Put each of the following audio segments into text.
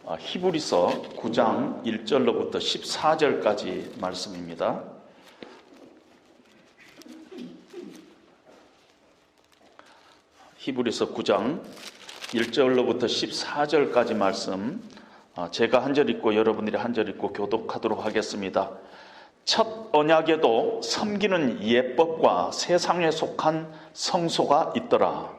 히브리서 9장 1절로부터 14절까지 말씀입니다. 히브리서 9장 1절로부터 14절까지 말씀, 제가 한 절 읽고 여러분들이 한 절 읽고 교독하도록 하겠습니다. 첫 언약에도 섬기는 예법과 세상에 속한 성소가 있더라.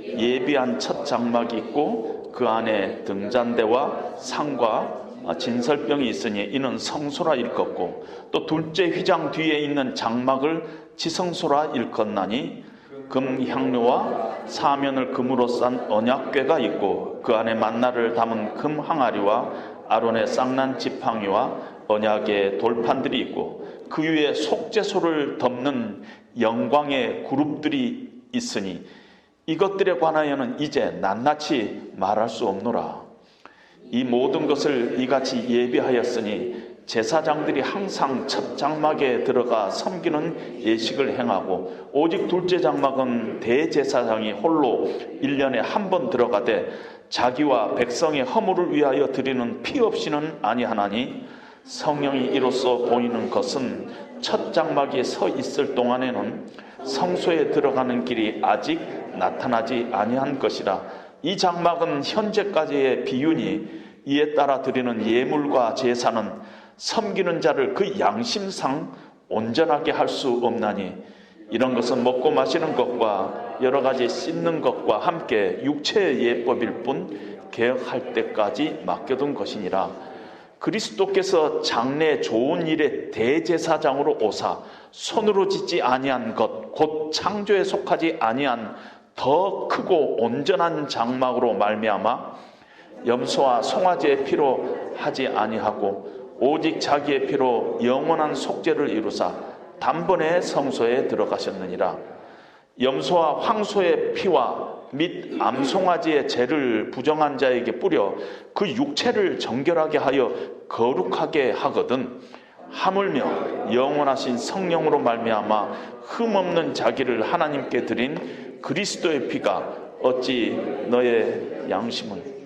예비한 첫 장막이 있고 그 안에 등잔대와 상과 진설병이 있으니 이는 성소라 일컫고, 또 둘째 휘장 뒤에 있는 장막을 지성소라 일컫나니 금향료와 사면을 금으로 싼 언약궤가 있고 그 안에 만나를 담은 금 항아리와 아론의 쌍난 지팡이와 언약의 돌판들이 있고 그 위에 속죄소를 덮는 영광의 그룹들이 있으니 이것들에 관하여는 이제 낱낱이 말할 수 없노라. 이 모든 것을 이같이 예비하였으니 제사장들이 항상 첫 장막에 들어가 섬기는 예식을 행하고, 오직 둘째 장막은 대제사장이 홀로 1년에 한 번 들어가되 자기와 백성의 허물을 위하여 드리는 피 없이는 아니하나니, 성령이 이로써 보이는 것은 첫 장막에 서 있을 동안에는 성소에 들어가는 길이 아직 나타나지 아니한 것이라. 이 장막은 현재까지의 비유니 이에 따라 드리는 예물과 제사는 섬기는 자를 그 양심상 온전하게 할 수 없나니, 이런 것은 먹고 마시는 것과 여러 가지 씻는 것과 함께 육체의 예법일 뿐 개혁할 때까지 맡겨둔 것이니라. 그리스도께서 장래 좋은 일의 대제사장으로 오사 손으로 짓지 아니한 것 곧 창조에 속하지 아니한 더 크고 온전한 장막으로 말미암아 염소와 송아지의 피로 하지 아니하고 오직 자기의 피로 영원한 속죄를 이루사 단번에 성소에 들어가셨느니라. 염소와 황소의 피와 및 암송아지의 죄를 부정한 자에게 뿌려 그 육체를 정결하게 하여 거룩하게 하거든, 하물며 영원하신 성령으로 말미암아 흠없는 자기를 하나님께 드린 그리스도의 피가 어찌 너의 양심을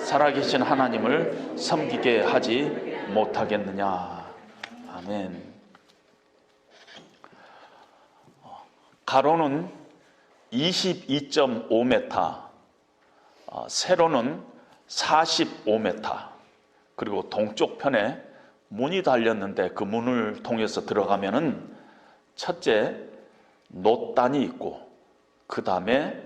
살아계신 하나님을 섬기게 하지 못하겠느냐. 아멘. 가로는 22.5m, 세로는 45m, 그리고 동쪽 편에 문이 달렸는데 그 문을 통해서 들어가면은 첫째 놋단이 있고 그 다음에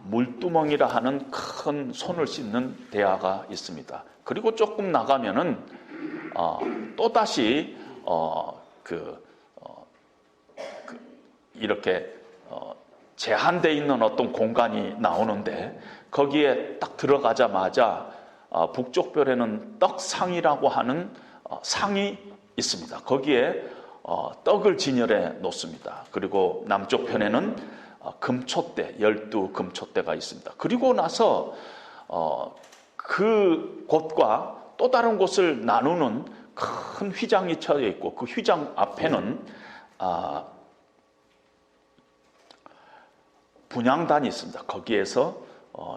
물두멍이라 하는 큰 손을 씻는 대야가 있습니다. 그리고 조금 나가면은 또다시 이렇게 제한되어 있는 어떤 공간이 나오는데, 거기에 딱 들어가자마자 북쪽별에는 떡상이라고 하는 상이 있습니다. 거기에 떡을 진열해 놓습니다. 그리고 남쪽 편에는 금촛대, 12금촛대가 있습니다. 그리고 나서 그 곳과 또 다른 곳을 나누는 큰 휘장이 쳐져 있고 그 휘장 앞에는 분향단이 있습니다. 거기에서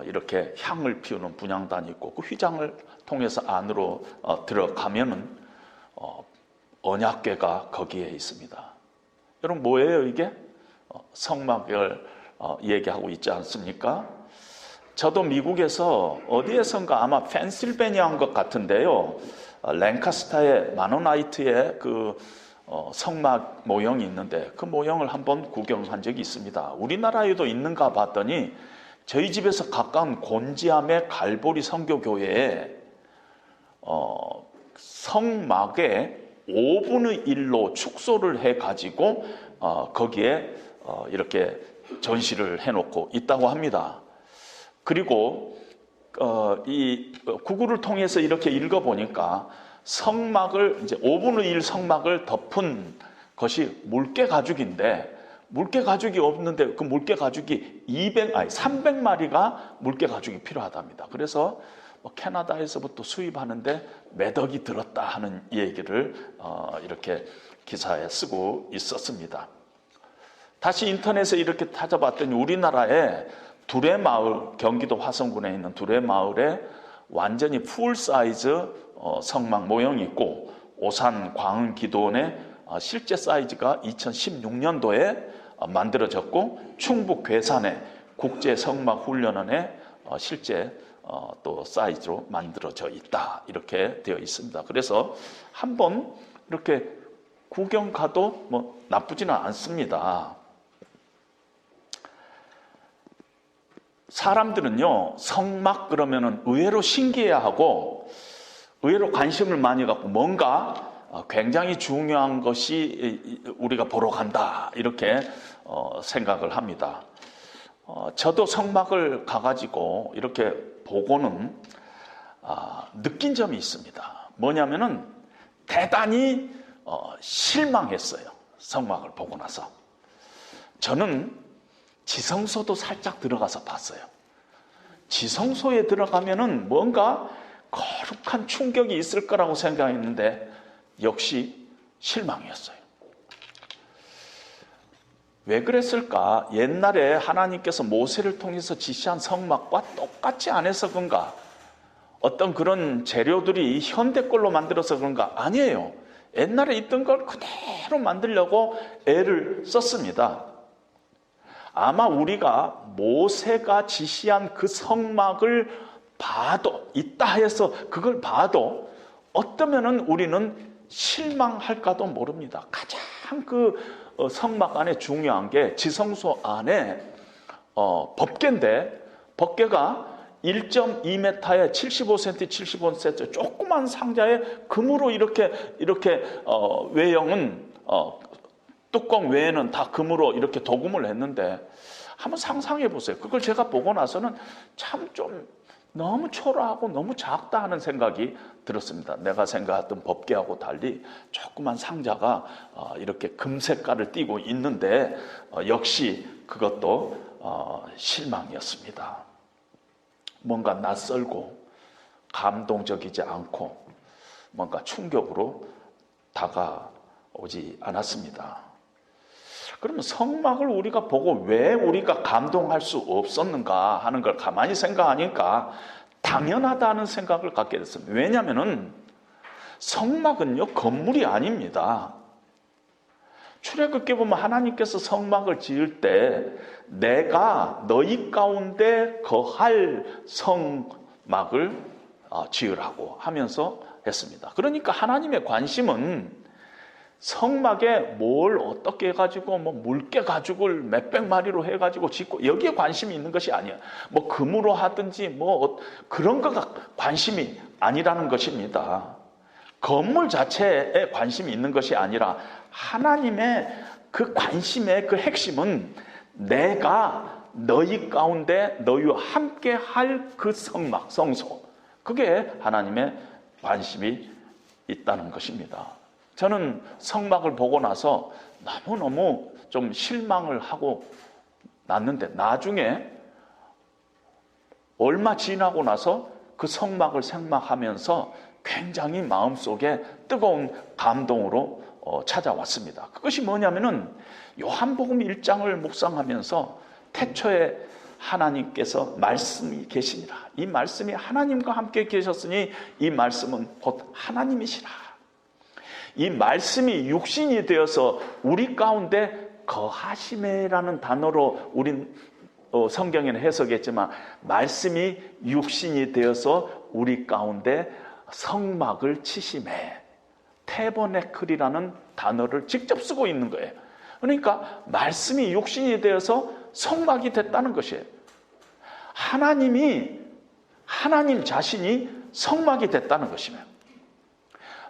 이렇게 향을 피우는 분향단이 있고 그 휘장을 통해서 안으로 들어가면은 언약궤가 거기에 있습니다. 여러분, 뭐예요 이게? 성막을 얘기하고 있지 않습니까? 저도 미국에서 어디에선가 아마 펜실베니아인 것 같은데요, 랭카스타의 마노나이트의 그 성막 모형이 있는데 그 모형을 한번 구경한 적이 있습니다. 우리나라에도 있는가 봤더니 저희 집에서 가까운 곤지암의 갈보리 선교교회에 성막에 5분의 1로 축소를 해가지고 거기에 이렇게 전시를 해놓고 있다고 합니다. 그리고 이 구글을 통해서 이렇게 읽어보니까 성막을 이제 5분의 1 성막을 덮은 것이 물개 가죽인데, 물개 가죽이 없는데 그 물개 가죽이 300마리가 물개 가죽이 필요하답니다. 그래서 캐나다에서부터 수입하는데 몇 억이 들었다 하는 얘기를 이렇게 기사에 쓰고 있었습니다. 다시 인터넷에 이렇게 찾아봤더니 우리나라에 두레마을, 경기도 화성군에 있는 두레마을에 완전히 풀 사이즈 성막 모형이 있고, 오산 광흥기도원에 실제 사이즈가 2016년도에 만들어졌고, 충북 괴산에 국제 성막 훈련원에 실제 또 사이즈로 만들어져 있다, 이렇게 되어 있습니다. 그래서 한번 이렇게 구경 가도 뭐 나쁘지는 않습니다. 사람들은요, 성막 그러면은 의외로 신기해하고 의외로 관심을 많이 갖고 뭔가 굉장히 중요한 것이 우리가 보러 간다, 이렇게 생각을 합니다. 저도 성막을 가가지고 이렇게 보고는 느낀 점이 있습니다. 뭐냐면은 대단히 실망했어요. 성막을 보고 나서. 저는 지성소도 살짝 들어가서 봤어요. 지성소에 들어가면은 뭔가 거룩한 충격이 있을 거라고 생각했는데 역시 실망이었어요. 왜 그랬을까? 옛날에 하나님께서 모세를 통해서 지시한 성막과 똑같이 안 해서 그런가? 어떤 그런 재료들이 현대 걸로 만들어서 그런가? 아니에요. 옛날에 있던 걸 그대로 만들려고 애를 썼습니다. 아마 우리가 모세가 지시한 그 성막을 봐도, 있다 해서 그걸 봐도 어떠면은 우리는 실망할까도 모릅니다. 가장 그 성막 안에 중요한 게 지성소 안에 법궤인데, 법궤가 1.2m에 75cm, 75cm 조그만 상자에 금으로 이렇게 외형은 뚜껑 외에는 다 금으로 이렇게 도금을 했는데, 한번 상상해 보세요. 그걸 제가 보고 나서는 참 좀 너무 초라하고 너무 작다 하는 생각이 들었습니다. 내가 생각했던 법궤하고 달리 조그만 상자가 이렇게 금 색깔을 띠고 있는데 역시 그것도 실망이었습니다. 뭔가 낯설고 감동적이지 않고 뭔가 충격으로 다가오지 않았습니다. 그러면 성막을 우리가 보고 왜 우리가 감동할 수 없었는가 하는 걸 가만히 생각하니까 당연하다는 생각을 갖게 됐습니다. 왜냐하면 성막은요, 건물이 아닙니다. 출애굽기에 보면 하나님께서 성막을 지을 때 내가 너희 가운데 거할 성막을 지으라고 하면서 했습니다. 그러니까 하나님의 관심은 성막에 뭘 어떻게 해가지고 뭐 물개 가죽을 몇백 마리로 해가지고 짓고 여기에 관심이 있는 것이 아니야. 뭐 금으로 하든지 뭐 그런 거가 관심이 아니라는 것입니다. 건물 자체에 관심이 있는 것이 아니라 하나님의 그 관심의 그 핵심은 내가 너희 가운데 너희와 함께 할 그 성막, 성소, 그게 하나님의 관심이 있다는 것입니다. 저는 성막을 보고 나서 너무너무 좀 실망을 하고 났는데, 나중에 얼마 지나고 나서 그 성막을 생각하면서 굉장히 마음속에 뜨거운 감동으로 찾아왔습니다. 그것이 뭐냐면은 요한복음 1장을 묵상하면서 태초에 하나님께서 말씀이 계시니라. 이 말씀이 하나님과 함께 계셨으니 이 말씀은 곧 하나님이시라. 이 말씀이 육신이 되어서 우리 가운데 거하시매라는 단어로 우린 성경에는 해석했지만, 말씀이 육신이 되어서 우리 가운데 성막을 치시매, 태버네클이라는 단어를 직접 쓰고 있는 거예요. 그러니까 말씀이 육신이 되어서 성막이 됐다는 것이에요. 하나님 자신이 성막이 됐다는 것이에요.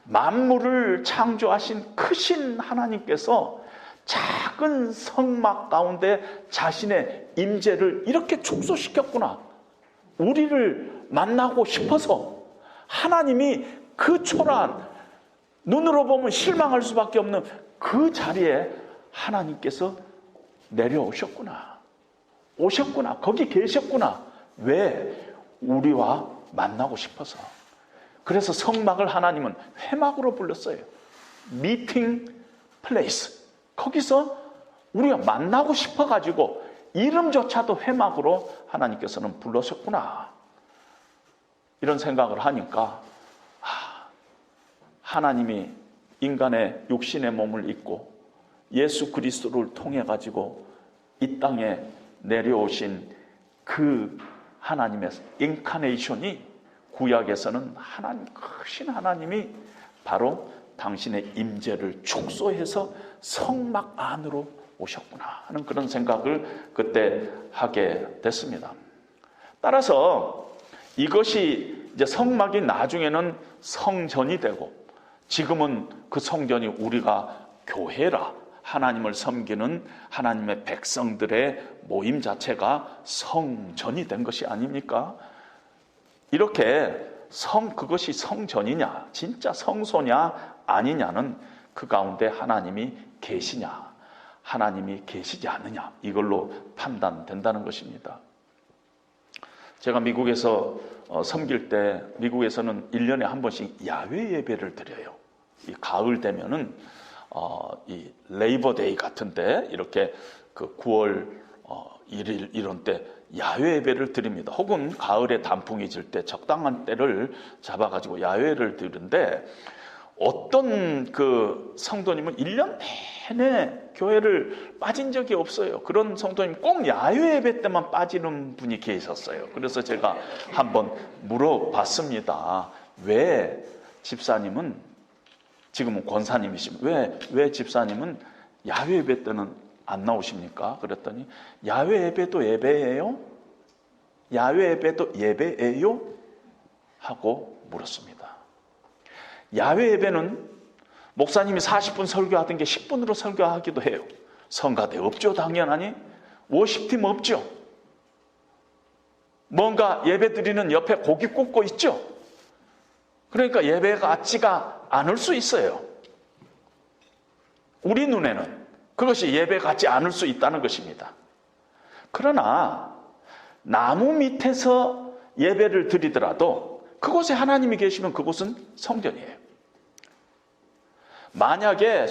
만물을 창조하신 크신 하나님께서 작은 성막 가운데 자신의 임재를 이렇게 축소시켰구나. 우리를 만나고 싶어서 하나님이 그 초라한, 눈으로 보면 실망할 수밖에 없는 그 자리에 하나님께서 내려오셨구나. 오셨구나. 거기 계셨구나. 왜? 우리와 만나고 싶어서. 그래서 성막을 하나님은 회막으로 불렀어요. 미팅 플레이스. 거기서 우리가 만나고 싶어가지고 이름조차도 회막으로 하나님께서는 불러셨구나. 이런 생각을 하니까 하나님이 인간의 육신의 몸을 입고 예수 그리스도를 통해 가지고 이 땅에 내려오신 그 하나님의 인카네이션이 구약에서는 하나님, 크신 하나님이 바로 당신의 임재를 축소해서 성막 안으로 오셨구나 하는 그런 생각을 그때 하게 됐습니다. 따라서 이것이 이제 성막이 나중에는 성전이 되고, 지금은 그 성전이 우리가 교회라, 하나님을 섬기는 하나님의 백성들의 모임 자체가 성전이 된 것이 아닙니까? 이렇게 그것이 성전이냐, 진짜 성소냐 아니냐는 그 가운데 하나님이 계시냐, 하나님이 계시지 않느냐, 이걸로 판단된다는 것입니다. 제가 미국에서 섬길 때, 미국에서는 1년에 한 번씩 야외 예배를 드려요. 이 가을 되면은 이 레이버데이 같은데 이렇게 그 9월 1일 이런 때 야외 예배를 드립니다. 혹은 가을에 단풍이 질 때 적당한 때를 잡아가지고 야외를 드리는데, 어떤 그 성도님은 1년 내내 교회를 빠진 적이 없어요. 그런 성도님 꼭 야외 예배 때만 빠지는 분이 계셨어요. 그래서 제가 한번 물어봤습니다. 왜 집사님은, 지금은 권사님이시면 왜 집사님은 야외 예배 때는 안 나오십니까? 그랬더니 야외 예배도 예배예요? 야외 예배도 예배예요? 하고 물었습니다. 야외 예배는 목사님이 40분 설교하던 게 10분으로 설교하기도 해요. 성가대 없죠, 당연하니. 워십팀 없죠. 뭔가 예배 드리는 옆에 고기 굽고 있죠. 그러니까 예배 같지가 않을 수 있어요. 우리 눈에는 그것이 예배 같지 않을 수 있다는 것입니다. 그러나 나무 밑에서 예배를 드리더라도 그곳에 하나님이 계시면 그곳은 성전이에요. 만약에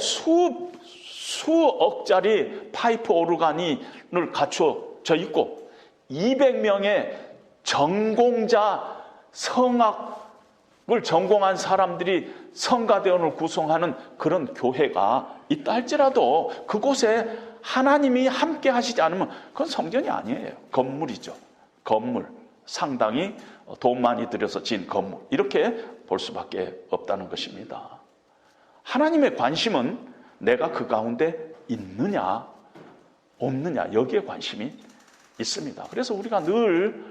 수억짜리 파이프 오르간을 갖춰져 있고 200명의 전공자, 성악을 전공한 사람들이 성가대원을 구성하는 그런 교회가 있다 할지라도 그곳에 하나님이 함께 하시지 않으면 그건 성전이 아니에요. 건물이죠. 건물. 상당히 돈 많이 들여서 지은 건물. 이렇게 볼 수밖에 없다는 것입니다. 하나님의 관심은 내가 그 가운데 있느냐 없느냐, 여기에 관심이 있습니다. 그래서 우리가 늘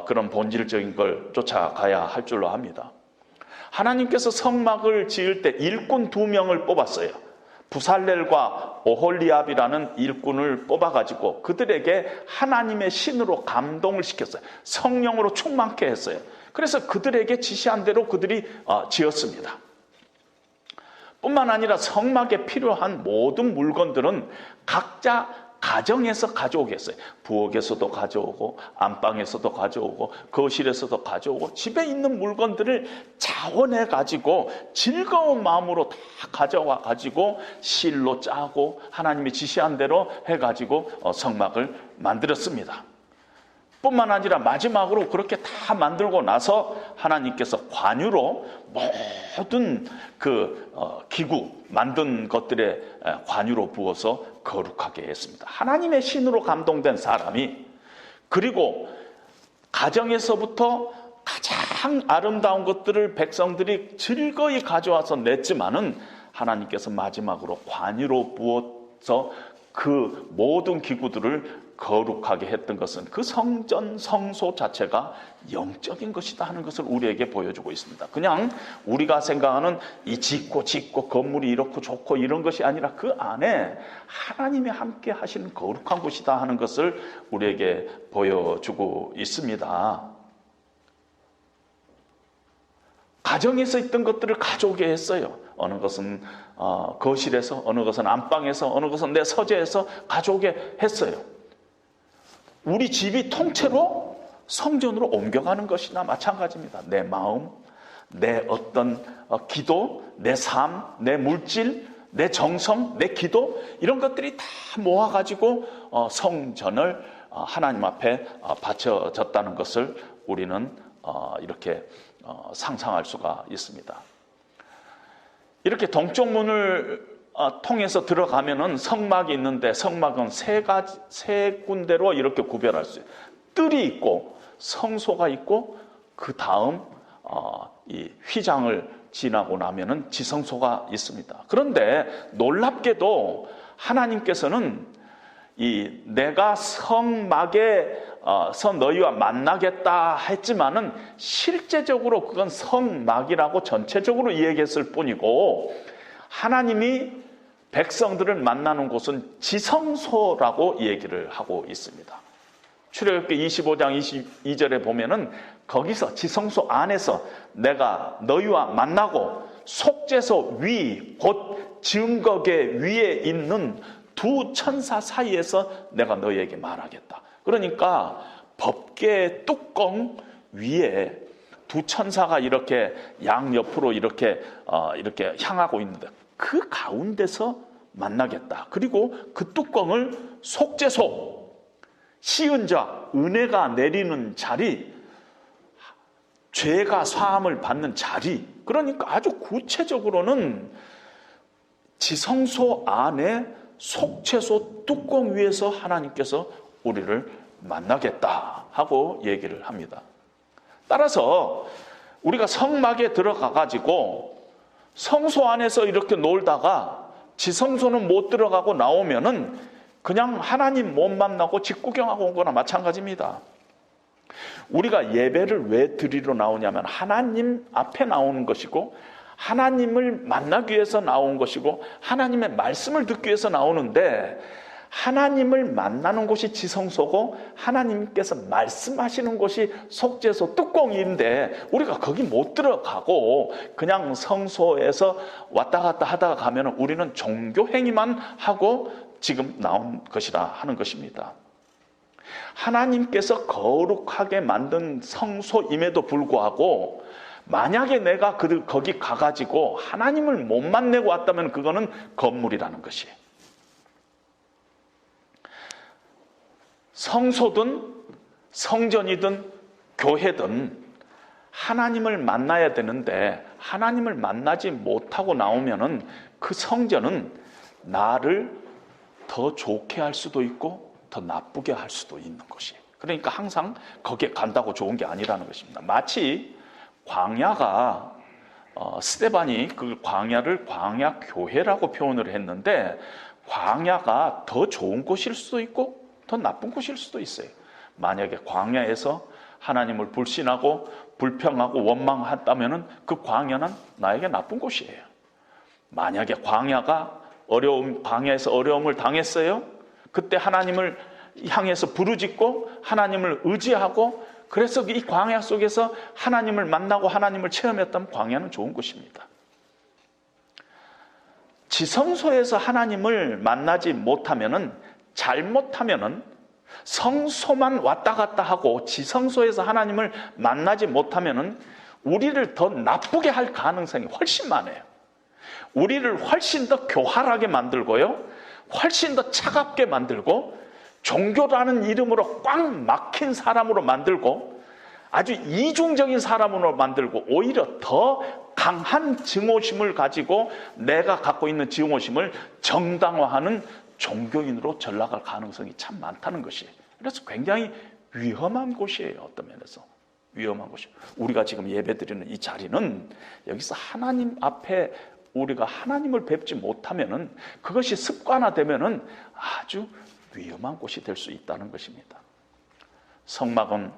그런 본질적인 걸 쫓아가야 할 줄로 압니다. 하나님께서 성막을 지을 때 일꾼 2명을 뽑았어요. 부살렐과 오홀리압이라는 일꾼을 뽑아가지고 그들에게 하나님의 신으로 감동을 시켰어요. 성령으로 충만케 했어요. 그래서 그들에게 지시한 대로 그들이 지었습니다. 뿐만 아니라 성막에 필요한 모든 물건들은 각자 가정에서 가져오게 했어요. 부엌에서도 가져오고 안방에서도 가져오고 거실에서도 가져오고 집에 있는 물건들을 자원해 가지고 즐거운 마음으로 다 가져와 가지고 실로 짜고 하나님이 지시한 대로 해 가지고 성막을 만들었습니다. 뿐만 아니라 마지막으로 그렇게 다 만들고 나서 하나님께서 관유로 모든 그 기구 만든 것들의 관유로 부어서 거룩하게 했습니다. 하나님의 신으로 감동된 사람이, 그리고 가정에서부터 가장 아름다운 것들을 백성들이 즐거이 가져와서 냈지만은 하나님께서 마지막으로 관유로 부어서 그 모든 기구들을 거룩하게 했던 것은 그 성전, 성소 자체가 영적인 것이다 하는 것을 우리에게 보여주고 있습니다. 그냥 우리가 생각하는 이 짓고 건물이 이렇고 좋고 이런 것이 아니라 그 안에 하나님이 함께 하시는 거룩한 곳이다 하는 것을 우리에게 보여주고 있습니다. 가정에서 있던 것들을 가져오게 했어요. 어느 것은 거실에서, 어느 것은 안방에서, 어느 것은 내 서재에서 가져오게 했어요. 우리 집이 통째로 성전으로 옮겨가는 것이나 마찬가지입니다. 내 마음, 내 어떤 기도, 내 삶, 내 물질, 내 정성, 내 기도, 이런 것들이 다 모아가지고 성전을 하나님 앞에 바쳐졌다는 것을 우리는 이렇게 상상할 수가 있습니다. 이렇게 동쪽 문을 통해서 들어가면은 성막이 있는데 성막은 세 군데로 이렇게 구별할 수 있어요. 뜰이 있고 성소가 있고 그 다음 이 휘장을 지나고 나면은 지성소가 있습니다. 그런데 놀랍게도 하나님께서는 내가 성막에서 너희와 만나겠다 했지만은 실제적으로 그건 성막이라고 전체적으로 이야기했을 뿐이고 하나님이 백성들을 만나는 곳은 지성소라고 얘기를 하고 있습니다. 출애굽기 25장 22절에 보면은 거기서 지성소 안에서 내가 너희와 만나고 속죄소 위, 곧 증거계 위에 있는 두 천사 사이에서 내가 너희에게 말하겠다. 그러니까 법궤 뚜껑 위에 두 천사가 이렇게 양옆으로 이렇게 향하고 있는데 그 가운데서 만나겠다. 그리고 그 뚜껑을 속죄소, 시은 자, 은혜가 내리는 자리, 죄가 사함을 받는 자리, 그러니까 아주 구체적으로는 지성소 안에 속죄소 뚜껑 위에서 하나님께서 우리를 만나겠다 하고 얘기를 합니다. 따라서 우리가 성막에 들어가 가지고 성소 안에서 이렇게 놀다가 지성소는 못 들어가고 나오면은 그냥 하나님 못 만나고 직구경하고 온 거나 마찬가지입니다. 우리가 예배를 왜 드리러 나오냐면 하나님 앞에 나오는 것이고 하나님을 만나기 위해서 나온 것이고 하나님의 말씀을 듣기 위해서 나오는데 하나님을 만나는 곳이 지성소고 하나님께서 말씀하시는 곳이 속죄소 뚜껑인데 우리가 거기 못 들어가고 그냥 성소에서 왔다 갔다 하다가 가면 우리는 종교 행위만 하고 지금 나온 것이라 하는 것입니다. 하나님께서 거룩하게 만든 성소임에도 불구하고 만약에 내가 거기 가가지고 하나님을 못 만나고 왔다면 그거는 건물이라는 것이에요. 성소든 성전이든 교회든 하나님을 만나야 되는데 하나님을 만나지 못하고 나오면은 그 성전은 나를 더 좋게 할 수도 있고 더 나쁘게 할 수도 있는 것이에요. 그러니까 항상 거기에 간다고 좋은 게 아니라는 것입니다. 마치 광야가 스데반이 그 광야를 광야 교회라고 표현을 했는데 광야가 더 좋은 곳일 수도 있고 더 나쁜 곳일 수도 있어요. 만약에 광야에서 하나님을 불신하고 불평하고 원망한다면은 그 광야는 나에게 나쁜 곳이에요. 만약에 광야에서 어려움을 당했어요. 그때 하나님을 향해서 부르짖고 하나님을 의지하고 그래서 이 광야 속에서 하나님을 만나고 하나님을 체험했다면 광야는 좋은 곳입니다. 지성소에서 하나님을 만나지 못하면은 잘못하면은 성소만 왔다 갔다 하고 지성소에서 하나님을 만나지 못하면은 우리를 더 나쁘게 할 가능성이 훨씬 많아요. 우리를 훨씬 더 교활하게 만들고요. 훨씬 더 차갑게 만들고 종교라는 이름으로 꽉 막힌 사람으로 만들고 아주 이중적인 사람으로 만들고 오히려 더 강한 증오심을 가지고 내가 갖고 있는 증오심을 정당화하는 종교인으로 전락할 가능성이 참 많다는 것이에요. 그래서 굉장히 위험한 곳이에요. 어떤 면에서 위험한 곳이에요. 우리가 지금 예배드리는 이 자리는 여기서 하나님 앞에 우리가 하나님을 뵙지 못하면은 그것이 습관화되면은 아주 위험한 곳이 될 수 있다는 것입니다. 성막은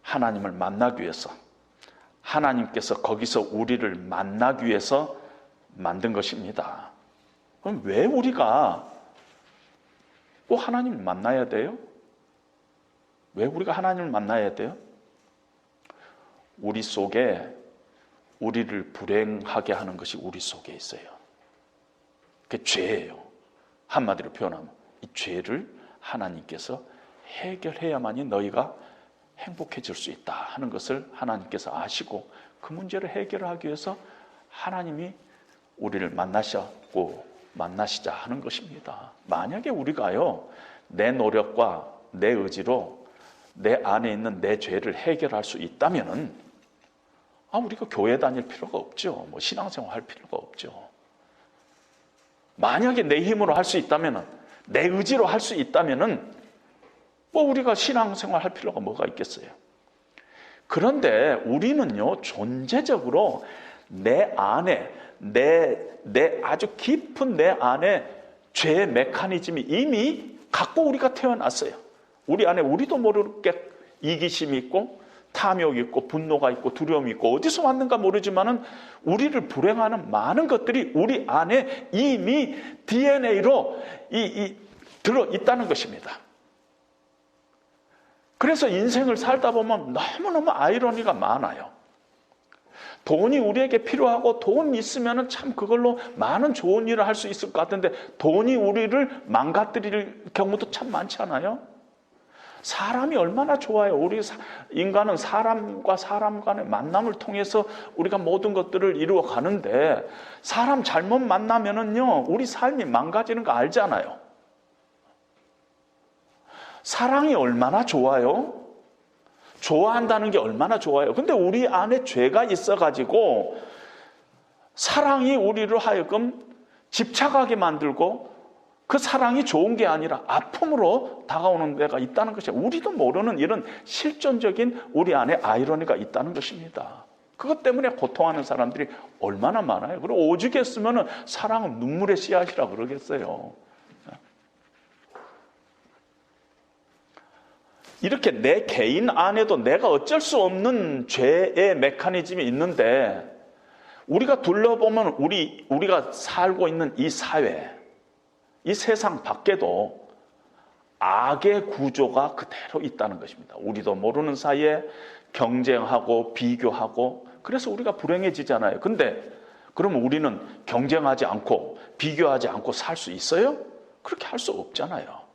하나님을 만나기 위해서 하나님께서 거기서 우리를 만나기 위해서 만든 것입니다. 그럼 왜 우리가 꼭 하나님을 만나야 돼요? 왜 우리가 하나님을 만나야 돼요? 우리 속에 우리를 불행하게 하는 것이 우리 속에 있어요. 그게 죄예요. 한마디로 표현하면 이 죄를 하나님께서 해결해야만이 너희가 행복해질 수 있다 하는 것을 하나님께서 아시고 그 문제를 해결하기 위해서 하나님이 우리를 만나셨고 만나시자 하는 것입니다. 만약에 우리가요, 내 노력과 내 의지로 내 안에 있는 내 죄를 해결할 수 있다면은, 우리가 교회 다닐 필요가 없죠. 신앙생활 할 필요가 없죠. 만약에 내 힘으로 할 수 있다면은, 내 의지로 할 수 있다면은, 우리가 신앙생활 할 필요가 뭐가 있겠어요? 그런데 우리는요, 존재적으로 내 안에, 내 아주 깊은 내 안에 죄의 메커니즘이 이미 갖고 우리가 태어났어요. 우리 안에 우리도 모르게 이기심이 있고, 탐욕이 있고, 분노가 있고, 두려움이 있고, 어디서 왔는가 모르지만은 우리를 불행하는 많은 것들이 우리 안에 이미 DNA로 들어 있다는 것입니다. 그래서 인생을 살다 보면 너무너무 아이러니가 많아요. 돈이 우리에게 필요하고 돈 있으면 참 그걸로 많은 좋은 일을 할 수 있을 것 같은데, 돈이 우리를 망가뜨릴 경우도 참 많지 않아요? 사람이 얼마나 좋아요. 우리 인간은 사람과 사람 간의 만남을 통해서 우리가 모든 것들을 이루어 가는데, 사람 잘못 만나면은요, 우리 삶이 망가지는 거 알잖아요. 사랑이 얼마나 좋아요? 좋아한다는 게 얼마나 좋아요? 근데 우리 안에 죄가 있어가지고 사랑이 우리를 하여금 집착하게 만들고, 그 사랑이 좋은 게 아니라 아픔으로 다가오는 데가 있다는 것이에요. 우리도 모르는 이런 실존적인 우리 안에 아이러니가 있다는 것입니다. 그것 때문에 고통하는 사람들이 얼마나 많아요. 그리고 오죽했으면 사랑은 눈물의 씨앗이라 그러겠어요. 이렇게 내 개인 안에도 내가 어쩔 수 없는 죄의 메커니즘이 있는데, 우리가 둘러보면 우리가 살고 있는 이 사회, 이 세상 밖에도 악의 구조가 그대로 있다는 것입니다. 우리도 모르는 사이에 경쟁하고 비교하고, 그래서 우리가 불행해지잖아요. 근데 그러면 우리는 경쟁하지 않고 비교하지 않고 살 수 있어요? 그렇게 할 수 없잖아요.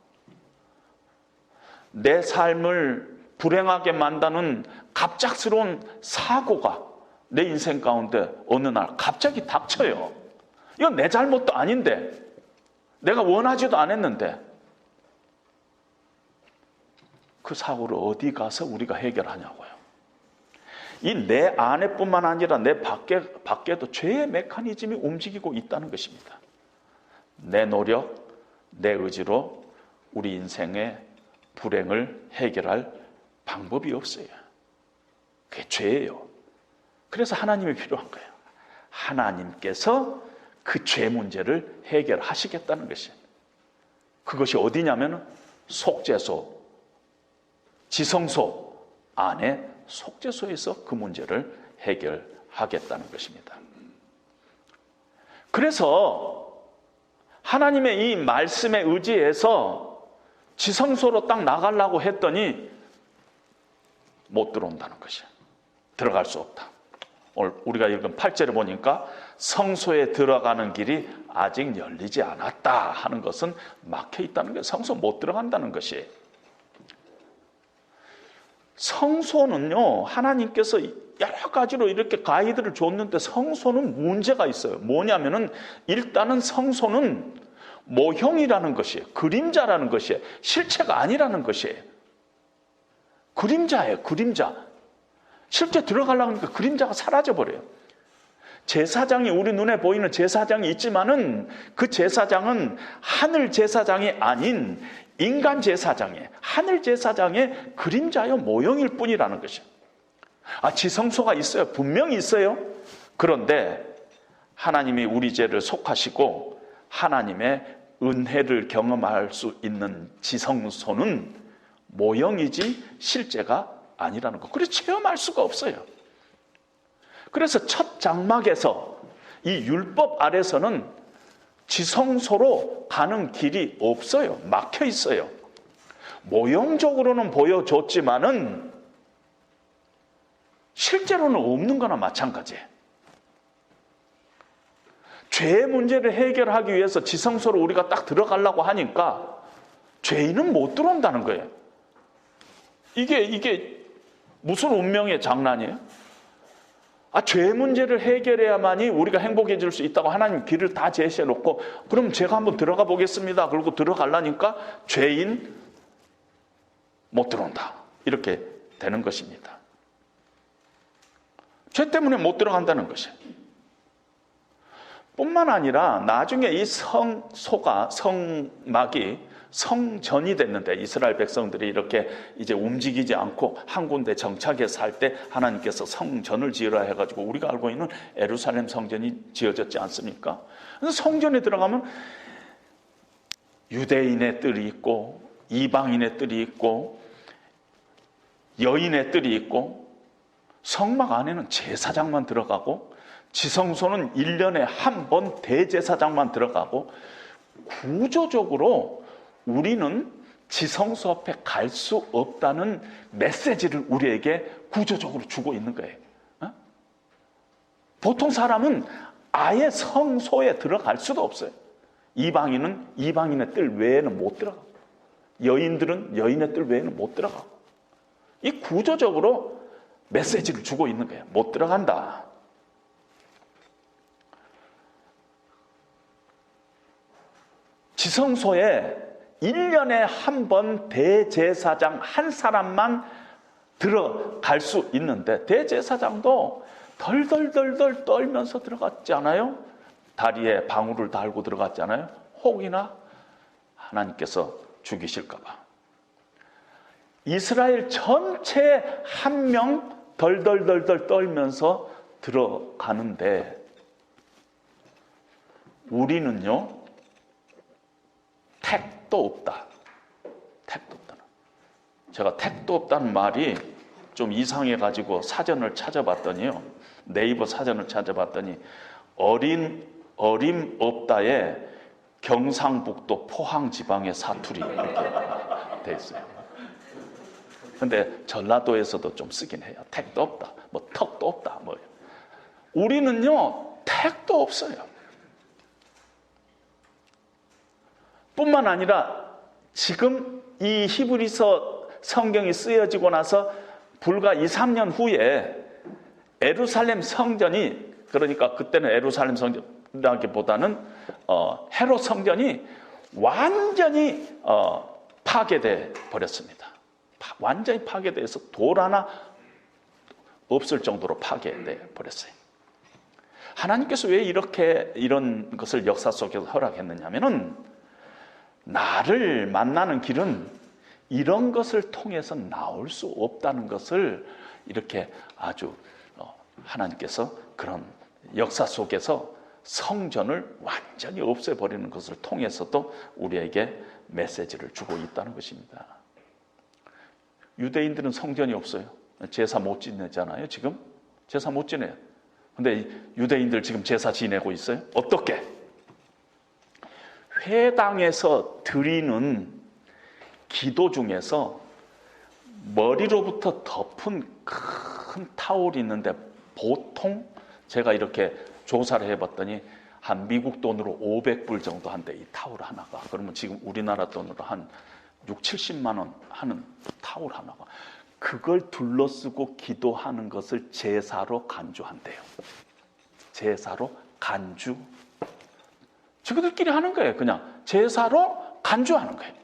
내 삶을 불행하게 만드는 갑작스러운 사고가 내 인생 가운데 어느 날 갑자기 닥쳐요. 이건 내 잘못도 아닌데, 내가 원하지도 않았는데, 그 사고를 어디 가서 우리가 해결하냐고요. 이 내 안에뿐만 아니라 내 밖에도 죄의 메커니즘이 움직이고 있다는 것입니다. 내 노력, 내 의지로 우리 인생의 불행을 해결할 방법이 없어요. 그게 죄예요. 그래서 하나님이 필요한 거예요. 하나님께서 그 죄 문제를 해결하시겠다는 것이에요. 그것이 어디냐면 속죄소, 지성소 안에 속죄소에서 그 문제를 해결하겠다는 것입니다. 그래서 하나님의 이 말씀에 의지해서 지성소로 딱 나가려고 했더니 못 들어온다는 것이에요. 들어갈 수 없다. 오늘 우리가 읽은 8절에 보니까 성소에 들어가는 길이 아직 열리지 않았다 하는 것은 막혀 있다는 거예요. 성소 못 들어간다는 것이에요. 성소는요, 하나님께서 여러 가지로 이렇게 가이드를 줬는데 성소는 문제가 있어요. 뭐냐면은 일단은 성소는 모형이라는 것이에요. 그림자라는 것이에요. 실체가 아니라는 것이에요. 그림자예요. 그림자. 실제 들어가려고 하니까 그림자가 사라져버려요. 제사장이, 우리 눈에 보이는 제사장이 있지만은 그 제사장은 하늘 제사장이 아닌 인간 제사장이에요. 하늘 제사장의 그림자요, 모형일 뿐이라는 것이에요. 지성소가 있어요. 분명히 있어요. 그런데 하나님이 우리 죄를 속하시고 하나님의 은혜를 경험할 수 있는 지성소는 모형이지 실제가 아니라는 것. 그래서 체험할 수가 없어요. 그래서 첫 장막에서 이 율법 아래서는 지성소로 가는 길이 없어요. 막혀 있어요. 모형적으로는 보여줬지만은 실제로는 없는 거나 마찬가지예요. 죄의 문제를 해결하기 위해서 지성소로 우리가 딱 들어가려고 하니까 죄인은 못 들어온다는 거예요. 이게 무슨 운명의 장난이에요? 죄 문제를 해결해야만이 우리가 행복해질 수 있다고 하나님 길을 다 제시해 놓고, 그럼 제가 한번 들어가 보겠습니다. 그리고 들어가려니까 죄인 못 들어온다. 이렇게 되는 것입니다. 죄 때문에 못 들어간다는 것이에요. 뿐만 아니라 나중에 이 성막이 성전이 됐는데, 이스라엘 백성들이 이렇게 이제 움직이지 않고 한 군데 정착해 살 때 하나님께서 성전을 지으라 해가지고 우리가 알고 있는 예루살렘 성전이 지어졌지 않습니까? 그래서 성전에 들어가면 유대인의 뜰이 있고 이방인의 뜰이 있고 여인의 뜰이 있고, 성막 안에는 제사장만 들어가고 지성소는 1년에 한 번 대제사장만 들어가고, 구조적으로 우리는 지성소 앞에 갈 수 없다는 메시지를 우리에게 구조적으로 주고 있는 거예요. 보통 사람은 아예 성소에 들어갈 수도 없어요. 이방인은 이방인의 뜰 외에는 못 들어가고, 여인들은 여인의 뜰 외에는 못 들어가고, 이 구조적으로 메시지를 주고 있는 거예요. 못 들어간다. 지성소에 1년에 한 번 대제사장 한 사람만 들어갈 수 있는데, 대제사장도 덜덜덜덜 떨면서 들어갔지 않아요? 다리에 방울을 달고 들어갔지 않아요? 혹이나 하나님께서 죽이실까 봐. 이스라엘 전체 한 명 덜덜덜덜 떨면서 들어가는데, 우리는요 택도 없다. 택도 없다. 제가 택도 없다는 말이 좀 이상해가지고 사전을 찾아봤더니요, 네이버 사전을 찾아봤더니 어림 없다에 경상북도 포항 지방의 사투리 이렇게 돼 있어요. 근데 전라도에서도 좀 쓰긴 해요. 택도 없다, 뭐 턱도 없다, 뭐. 우리는요 택도 없어요. 뿐만 아니라 지금 이 히브리서 성경이 쓰여지고 나서 불과 2, 3년 후에 예루살렘 성전이, 그러니까 그때는 예루살렘 성전이라기보다는 헤롯 성전이 완전히 파괴돼 버렸습니다. 완전히 파괴돼서 돌 하나 없을 정도로 파괴돼 버렸어요. 하나님께서 왜 이런 것을 역사 속에서 허락했느냐면은, 나를 만나는 길은 이런 것을 통해서 나올 수 없다는 것을 이렇게 아주 하나님께서 그런 역사 속에서 성전을 완전히 없애버리는 것을 통해서도 우리에게 메시지를 주고 있다는 것입니다. 유대인들은 성전이 없어요. 제사 못 지내잖아요. 지금 제사 못 지내요. 근데 유대인들 지금 제사 지내고 있어요. 어떻게? 회당에서 드리는 기도 중에서 머리로부터 덮은 큰 타올이 있는데, 보통 제가 이렇게 조사를 해봤더니 한 미국 돈으로 500불 정도 한대, 이 타올 하나가. 그러면 지금 우리나라 돈으로 한 6, 70만 원 하는 타올 하나가, 그걸 둘러쓰고 기도하는 것을 제사로 간주한대요. 제사로 간주. 저희들끼리 하는 거예요. 그냥 제사로 간주하는 거예요.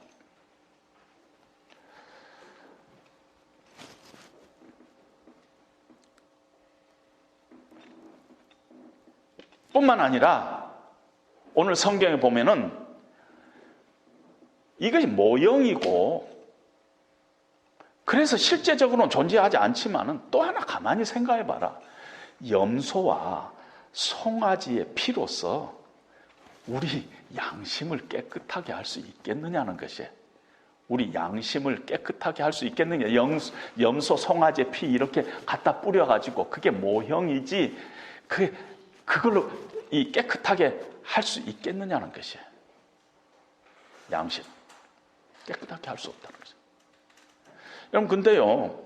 뿐만 아니라 오늘 성경에 보면은 이것이 모형이고, 그래서 실제적으로는 존재하지 않지만은 또 하나 가만히 생각해 봐라. 염소와 송아지의 피로서 우리 양심을 깨끗하게 할 수 있겠느냐는 것이에요. 우리 양심을 깨끗하게 할 수 있겠느냐. 염소, 송아지의 피 이렇게 갖다 뿌려가지고 그게 모형이지, 그걸로 이 깨끗하게 할 수 있겠느냐는 것이에요. 양심. 깨끗하게 할 수 없다는 것이에요. 여러분, 근데요,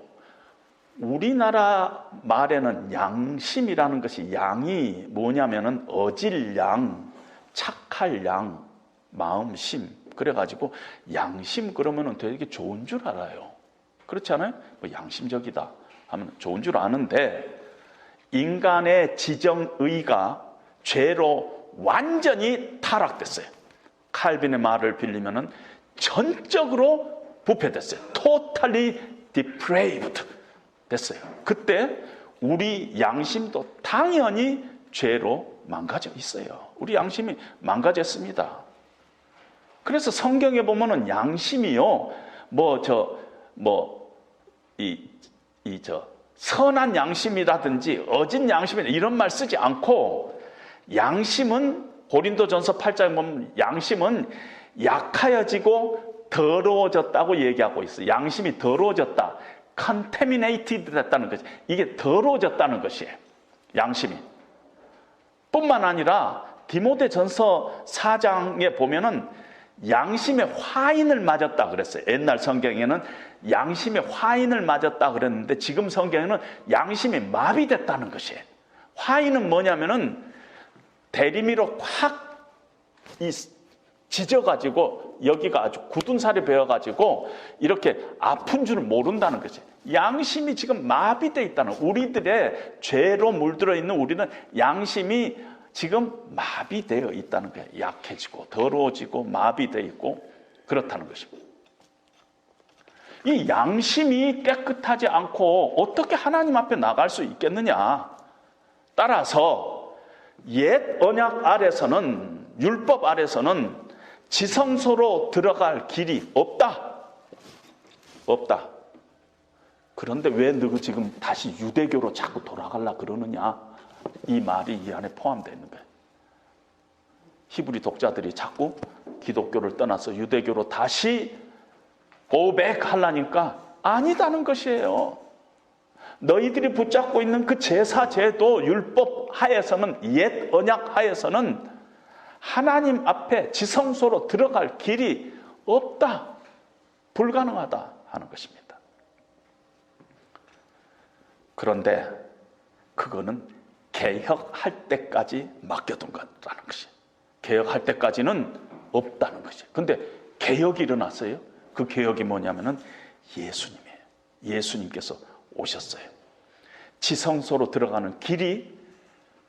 우리나라 말에는 양심이라는 것이, 양이 뭐냐면은 어질 양, 착할 양, 마음심. 그래가지고 양심 그러면은 되게 좋은 줄 알아요. 그렇지 않아요? 뭐 양심적이다 하면 좋은 줄 아는데, 인간의 지정의가 죄로 완전히 타락됐어요. 칼빈의 말을 빌리면은 전적으로 부패됐어요. Totally depraved 됐어요. 그때 우리 양심도 당연히 죄로 망가져 있어요. 우리 양심이 망가졌습니다. 그래서 성경에 보면은 양심이요, 선한 양심이라든지 어진 양심이라 이런 말 쓰지 않고, 양심은 고린도전서 8장에 보면 양심은 약하여지고 더러워졌다고 얘기하고 있어요. 양심이 더러워졌다, contaminated 됐다는 거지. 이게 더러워졌다는 것이에요. 양심이. 뿐만 아니라 디모데전서 4장에 보면은 양심의 화인을 맞았다 그랬어요. 옛날 성경에는 양심의 화인을 맞았다 그랬는데 지금 성경에는 양심이 마비됐다는 것이에요. 화인은 뭐냐면은 대리미로 확 찢어가지고 여기가 아주 굳은 살이 베어가지고 이렇게 아픈 줄 모른다는 거지. 양심이 지금 마비되어 있다는, 우리들의 죄로 물들어 있는 우리는 양심이 지금 마비되어 있다는 거예요. 약해지고 더러워지고 마비되어 있고 그렇다는 것입니다. 이 양심이 깨끗하지 않고 어떻게 하나님 앞에 나갈 수 있겠느냐. 따라서 옛 언약 아래서는, 율법 아래서는 지성소로 들어갈 길이 없다. 그런데 왜 너 지금 다시 유대교로 자꾸 돌아가려 그러느냐. 이 말이 이 안에 포함되어 있는 거예요. 히브리 독자들이 자꾸 기독교를 떠나서 유대교로 다시 go back 하려니까 아니다는 것이에요. 너희들이 붙잡고 있는 그 제사제도 율법 하에서는, 옛 언약 하에서는 하나님 앞에 지성소로 들어갈 길이 없다. 불가능하다 하는 것입니다. 그런데 그거는 개혁할 때까지 맡겨둔 거라는 것이에요. 개혁할 때까지는 없다는 것이에요. 근데 개혁이 일어났어요. 그 개혁이 뭐냐면은 예수님이에요. 예수님께서 오셨어요. 지성소로 들어가는 길이,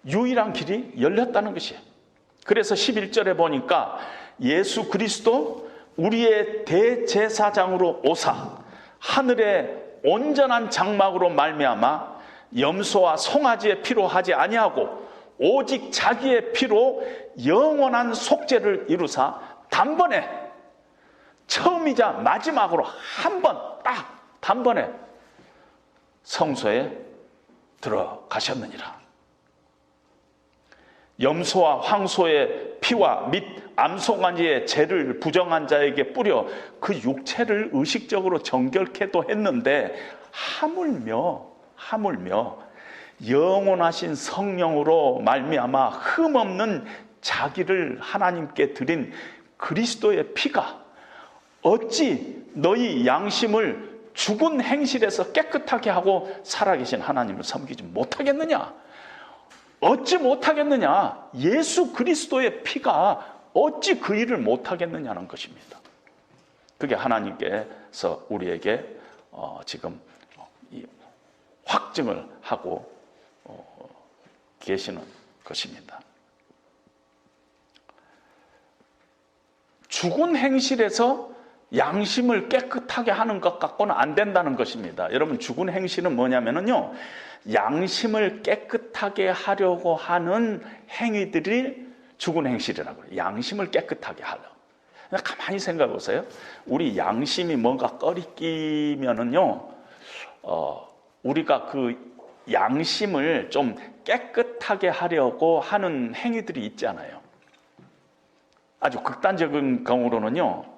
유일한 길이 열렸다는 것이에요. 그래서 11절에 보니까 예수 그리스도 우리의 대제사장으로 오사 하늘의 온전한 장막으로 말미암아 염소와 송아지의 피로 하지 아니하고 오직 자기의 피로 영원한 속죄를 이루사 단번에, 처음이자 마지막으로 한 번 딱 단번에 성소에 들어가셨느니라. 염소와 황소의 피와 및 암송아지의 죄를 부정한 자에게 뿌려 그 육체를 의식적으로 정결케도 했는데 하물며 영원하신 성령으로 말미암아 흠없는 자기를 하나님께 드린 그리스도의 피가 어찌 너희 양심을 죽은 행실에서 깨끗하게 하고 살아계신 하나님을 섬기지 못하겠느냐? 어찌 못하겠느냐? 예수 그리스도의 피가 어찌 그 일을 못하겠느냐는 것입니다. 그게 하나님께서 우리에게 지금 확증을 하고 계시는 것입니다. 죽은 행실에서 양심을 깨끗하게 하는 것 갖고는 안 된다는 것입니다. 여러분, 죽은 행실은 뭐냐면요, 양심을 깨끗하게 하려고 하는 행위들이 죽은 행실이라고 해요. 양심을 깨끗하게 하려고. 가만히 생각해 보세요. 우리 양심이 뭔가 꺼리끼면은요, 우리가 그 양심을 좀 깨끗하게 하려고 하는 행위들이 있잖아요. 아주 극단적인 경우로는요,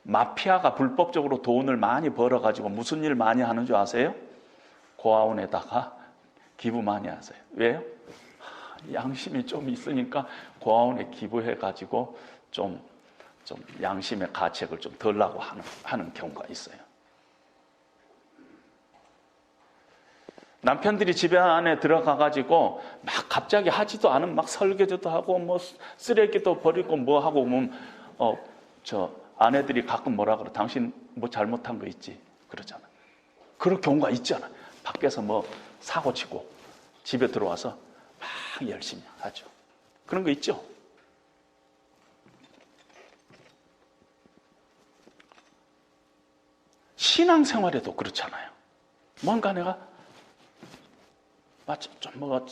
마피아가 불법적으로 돈을 많이 벌어가지고 무슨 일 많이 하는 줄 아세요? 고아원에다가 기부 많이 하세요. 왜요? 양심이 좀 있으니까 고아원에 기부해가지고 좀 양심의 가책을 좀 덜라고 하는 경우가 있어요. 남편들이 집에 안에 들어가가지고 막 갑자기 하지도 않은 막 설거지도 하고 뭐 쓰레기도 버리고 뭐 하고 보면 아내들이 가끔 뭐라 그래? 당신 뭐 잘못한 거 있지? 그러잖아. 그런 경우가 있잖아. 밖에서 뭐 사고 치고 집에 들어와서 막 열심히 하죠. 그런 거 있죠? 신앙생활에도 그렇잖아요. 뭔가 내가 좀 뭐가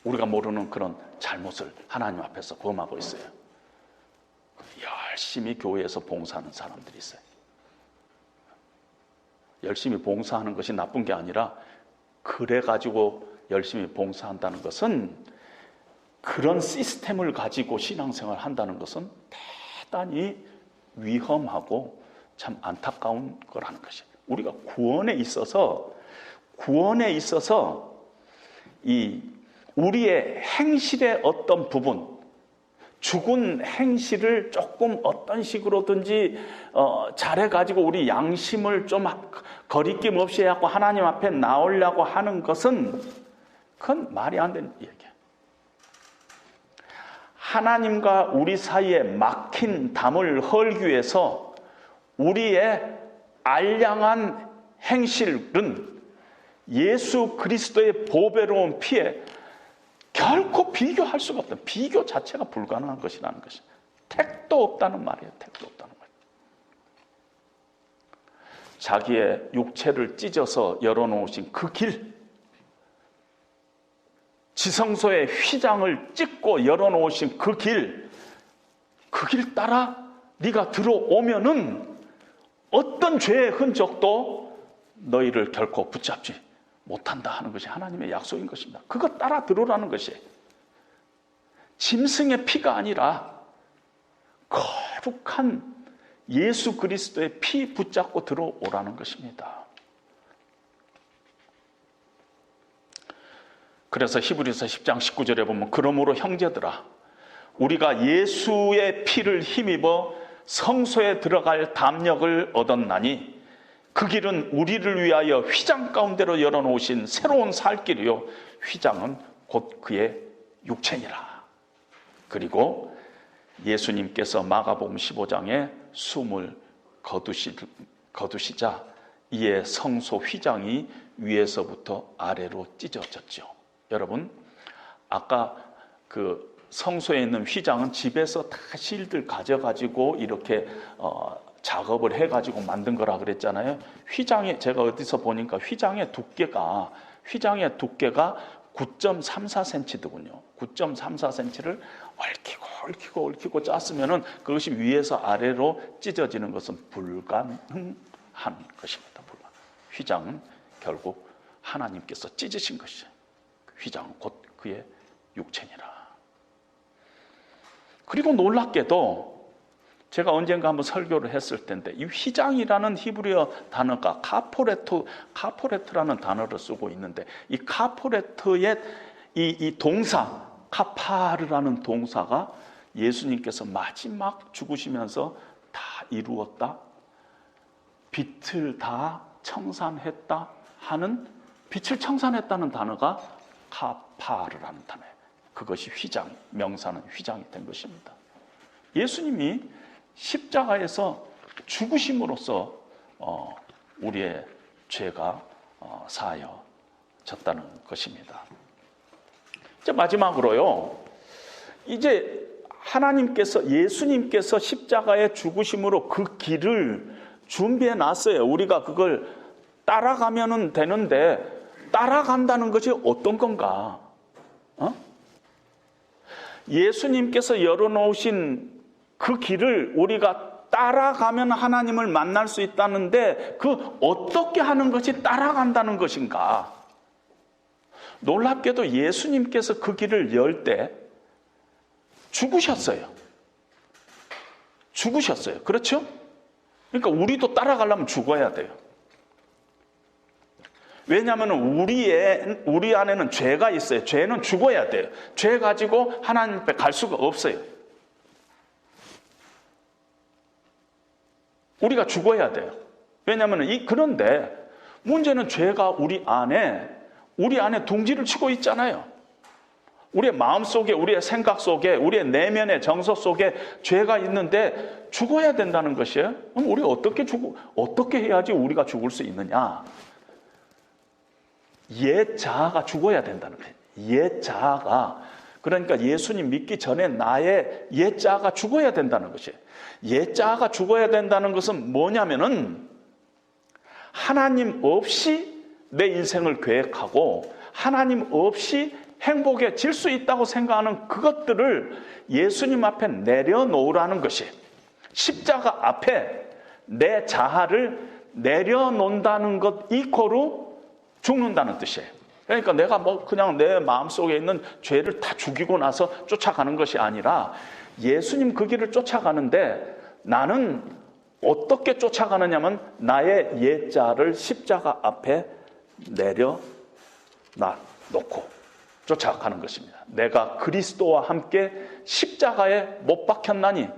우리가 모르는 그런 잘못을 하나님 앞에서 범하고 있어요. 열심히 교회에서 봉사하는 사람들이 있어요. 열심히 봉사하는 것이 나쁜 게 아니라 그래가지고 열심히 봉사한다는 것은, 그런 시스템을 가지고 신앙생활을 한다는 것은 대단히 위험하고 참 안타까운 거라는 것이에요. 우리가 구원에 있어서 이 우리의 행실의 어떤 부분, 죽은 행실을 조금 어떤 식으로든지 잘해가지고 우리 양심을 좀 거리낌 없이 해갖고 하나님 앞에 나오려고 하는 것은 그건 말이 안 되는 얘기야. 하나님과 우리 사이에 막힌 담을 헐기 위해서 우리의 알량한 행실은 예수 그리스도의 보배로운 피에 결코 비교할 수가 없다. 비교 자체가 불가능한 것이라는 것이, 택도 없다는 말이에요. 택도 없다는 말. 자기의 육체를 찢어서 열어놓으신 그 길, 지성소의 휘장을 찢고 열어놓으신 그 길 따라 네가 들어오면은 어떤 죄의 흔적도 너희를 결코 붙잡지 못한다 하는 것이 하나님의 약속인 것입니다. 그거 따라 들어오라는 것이에요. 짐승의 피가 아니라 거룩한 예수 그리스도의 피 붙잡고 들어오라는 것입니다. 그래서 히브리서 10장 19절에 보면, 그러므로 형제들아, 우리가 예수의 피를 힘입어 성소에 들어갈 담력을 얻었나니 그 길은 우리를 위하여 휘장 가운데로 열어놓으신 새로운 살 길이요, 휘장은 곧 그의 육체니라. 그리고 예수님께서 마가복음 15장에 숨을 거두시자 이에 성소 휘장이 위에서부터 아래로 찢어졌죠. 여러분, 아까 그 성소에 있는 휘장은 집에서 다 실들 가져가지고 이렇게 작업을 해가지고 만든 거라 그랬잖아요. 휘장이, 제가 어디서 보니까 휘장의 두께가 9.34cm더군요. 9.34cm를 얽히고 짰으면은 그것이 위에서 아래로 찢어지는 것은 불가능한 것입니다. 휘장은 결국 하나님께서 찢으신 것이에요. 휘장은 곧 그의 육체니라. 그리고 놀랍게도 제가 언젠가 한번 설교를 했을 텐데, 이 휘장이라는 히브리어 단어가 카포레트라는 단어를 쓰고 있는데, 이 카포레트의 이 동사, 카파르라는 동사가 예수님께서 마지막 죽으시면서 다 이루었다, 빛을 다 청산했다 하는, 빛을 청산했다는 단어가 카파르라는 단어예요. 그것이 휘장, 명사는 휘장이 된 것입니다. 예수님이 십자가에서 죽으심으로써 우리의 죄가 사하여졌다는 것입니다. 이제 마지막으로요, 이제 하나님께서, 예수님께서 십자가의 죽으심으로 그 길을 준비해 놨어요. 우리가 그걸 따라가면 되는데, 따라간다는 것이 어떤 건가? 예수님께서 열어놓으신 그 길을 우리가 따라가면 하나님을 만날 수 있다는데, 그 어떻게 하는 것이 따라간다는 것인가? 놀랍게도 예수님께서 그 길을 열 때 죽으셨어요. 그렇죠? 그러니까 우리도 따라가려면 죽어야 돼요. 왜냐하면 우리 안에는 죄가 있어요. 죄는 죽어야 돼요. 죄 가지고 하나님 앞에 갈 수가 없어요. 우리가 죽어야 돼요. 왜냐하면 그런데 문제는 죄가 우리 안에 둥지를 치고 있잖아요. 우리의 마음 속에, 우리의 생각 속에, 우리의 내면의 정서 속에 죄가 있는데 죽어야 된다는 것이에요. 그럼 우리가 어떻게 해야지 우리가 죽을 수 있느냐? 옛 자아가 죽어야 된다는 거예요. 옛 자아가, 그러니까 예수님 믿기 전에 나의 옛 자아가 죽어야 된다는 것이에요. 옛 자아가 죽어야 된다는 것은 뭐냐면은 하나님 없이 내 인생을 계획하고 하나님 없이 행복해질 수 있다고 생각하는 그것들을 예수님 앞에 내려놓으라는 것이, 십자가 앞에 내 자아를 내려놓는다는 것 이코로 죽는다는 뜻이에요. 그러니까 내가 그냥 내 마음속에 있는 죄를 다 죽이고 나서 쫓아가는 것이 아니라 예수님 그 길을 쫓아가는데 나는 어떻게 쫓아가느냐면 나의 옛 자아를 십자가 앞에 내려놓고 쫓아가는 것입니다. 내가 그리스도와 함께 십자가에 못 박혔나니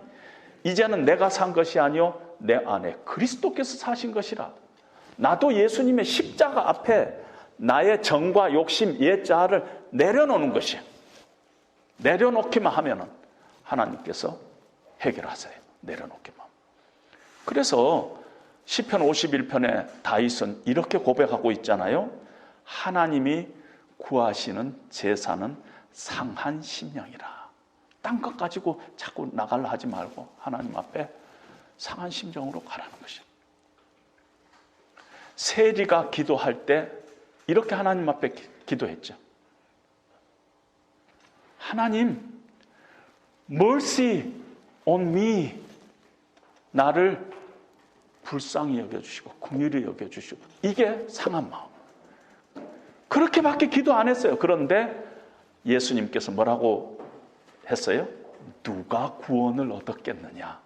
이제는 내가 산 것이 아니요 내 안에 그리스도께서 사신 것이라. 나도 예수님의 십자가 앞에 나의 정과 욕심, 옛 자아를 내려놓는 것이에요. 내려놓기만 하면은 하나님께서 해결하세요. 내려놓기만. 그래서 시편 51편에 다윗은 이렇게 고백하고 있잖아요. 하나님이 구하시는 제사는 상한 심령이라. 딴 것 가지고 자꾸 나가려 하지 말고 하나님 앞에 상한 심정으로 가라는 것이에요. 세리가 기도할 때 이렇게 하나님 앞에 기도했죠. 하나님, mercy on me. 나를 불쌍히 여겨주시고 긍휼히 여겨주시고. 이게 상한 마음. 그렇게밖에 기도 안 했어요. 그런데 예수님께서 뭐라고 했어요? 누가 구원을 얻었겠느냐.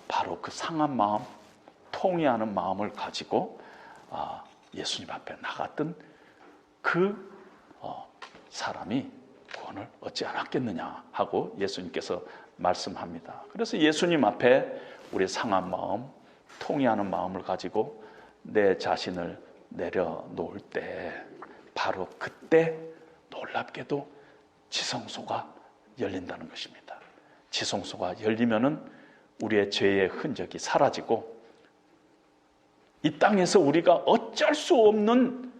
바로 그 상한 마음, 통회하는 마음을 가지고 예수님 앞에 나갔던 그 사람이 구원을 얻지 않았겠느냐 하고 예수님께서 말씀합니다. 그래서 예수님 앞에 우리 상한 마음, 통회하는 마음을 가지고 내 자신을 내려놓을 때 바로 그때 놀랍게도 지성소가 열린다는 것입니다. 지성소가 열리면은 우리의 죄의 흔적이 사라지고 이 땅에서 우리가 어쩔 수 없는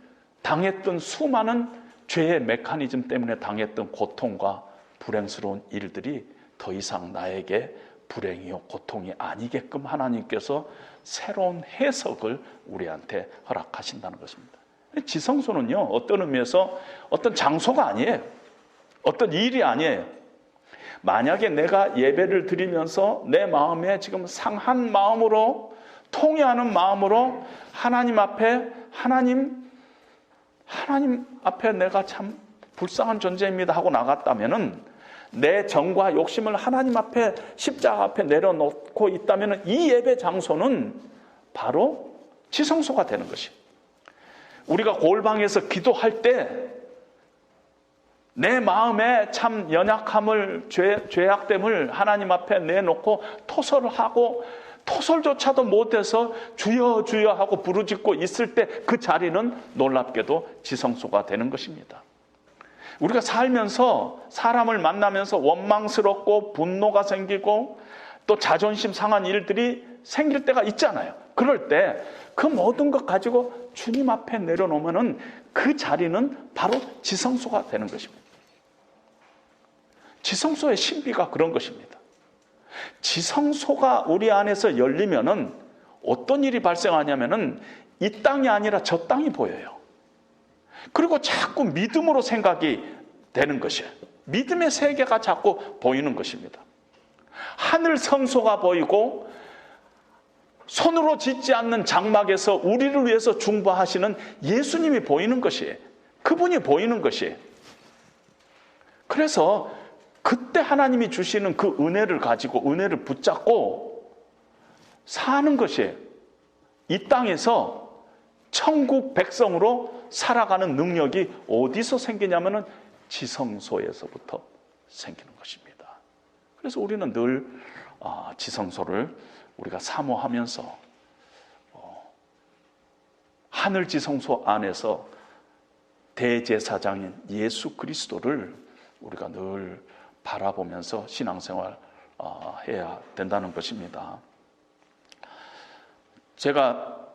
당했던 수많은 죄의 메커니즘 때문에 당했던 고통과 불행스러운 일들이 더 이상 나에게 불행이요 고통이 아니게끔 하나님께서 새로운 해석을 우리한테 허락하신다는 것입니다. 지성소는요, 어떤 의미에서 어떤 장소가 아니에요. 어떤 일이 아니에요. 만약에 내가 예배를 드리면서 내 마음에 지금 상한 마음으로, 통회하는 마음으로 하나님 앞에 하나님 앞에 내가 참 불쌍한 존재입니다 하고 나갔다면은, 내 정과 욕심을 하나님 앞에 십자가 앞에 내려놓고 있다면은 이 예배 장소는 바로 지성소가 되는 것이에요. 우리가 골방에서 기도할 때 내 마음에 참 연약함을, 죄악됨을 하나님 앞에 내놓고 토설을 하고 토설조차도 못해서 주여 주여 하고 부르짖고 있을 때 그 자리는 놀랍게도 지성소가 되는 것입니다. 우리가 살면서 사람을 만나면서 원망스럽고 분노가 생기고 또 자존심 상한 일들이 생길 때가 있잖아요. 그럴 때 그 모든 것 가지고 주님 앞에 내려놓으면 그 자리는 바로 지성소가 되는 것입니다. 지성소의 신비가 그런 것입니다. 지성소가 우리 안에서 열리면은 어떤 일이 발생하냐면은 이 땅이 아니라 저 땅이 보여요. 그리고 자꾸 믿음으로 생각이 되는 것이에요. 믿음의 세계가 자꾸 보이는 것입니다. 하늘 성소가 보이고 손으로 짓지 않는 장막에서 우리를 위해서 중보하시는 예수님이 보이는 것이에요. 그분이 보이는 것이에요. 그래서 그때 하나님이 주시는 그 은혜를 가지고 은혜를 붙잡고 사는 것이에요. 이 땅에서 천국 백성으로 살아가는 능력이 어디서 생기냐면은 지성소에서부터 생기는 것입니다. 그래서 우리는 늘 지성소를 우리가 사모하면서 하늘 지성소 안에서 대제사장인 예수 그리스도를 우리가 늘 바라보면서 신앙생활 해야 된다는 것입니다. 제가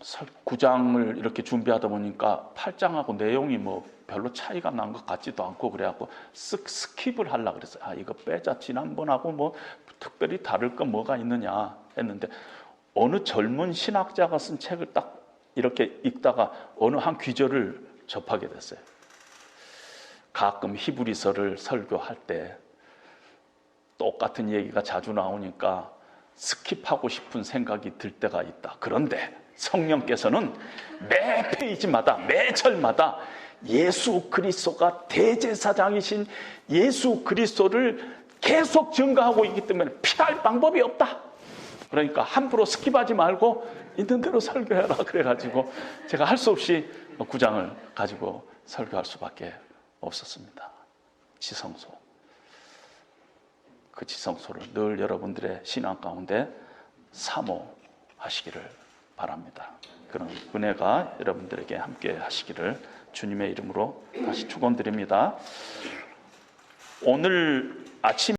9장을 이렇게 준비하다 보니까 8장하고 내용이 뭐 별로 차이가 난 것 같지도 않고 그래갖고 쓱 스킵을 하려고 그랬어요. 아, 이거 빼자. 지난번하고 뭐 특별히 다를 건 뭐가 있느냐 했는데, 어느 젊은 신학자가 쓴 책을 딱 이렇게 읽다가 어느 한 귀절을 접하게 됐어요. 가끔 히브리서를 설교할 때 똑같은 얘기가 자주 나오니까 스킵하고 싶은 생각이 들 때가 있다. 그런데 성령께서는 매 페이지마다, 매 절마다 예수 그리스도가 대제사장이신 예수 그리스도를 계속 증거하고 있기 때문에 피할 방법이 없다. 그러니까 함부로 스킵하지 말고 있는 대로 설교해라. 그래가지고 제가 할 수 없이 9장을 가지고 설교할 수밖에 없었습니다. 지성소. 그 지성소를 늘 여러분들의 신앙 가운데 사모하시기를 바랍니다. 그런 은혜가 여러분들에게 함께 하시기를 주님의 이름으로 다시 축원드립니다. 오늘 아침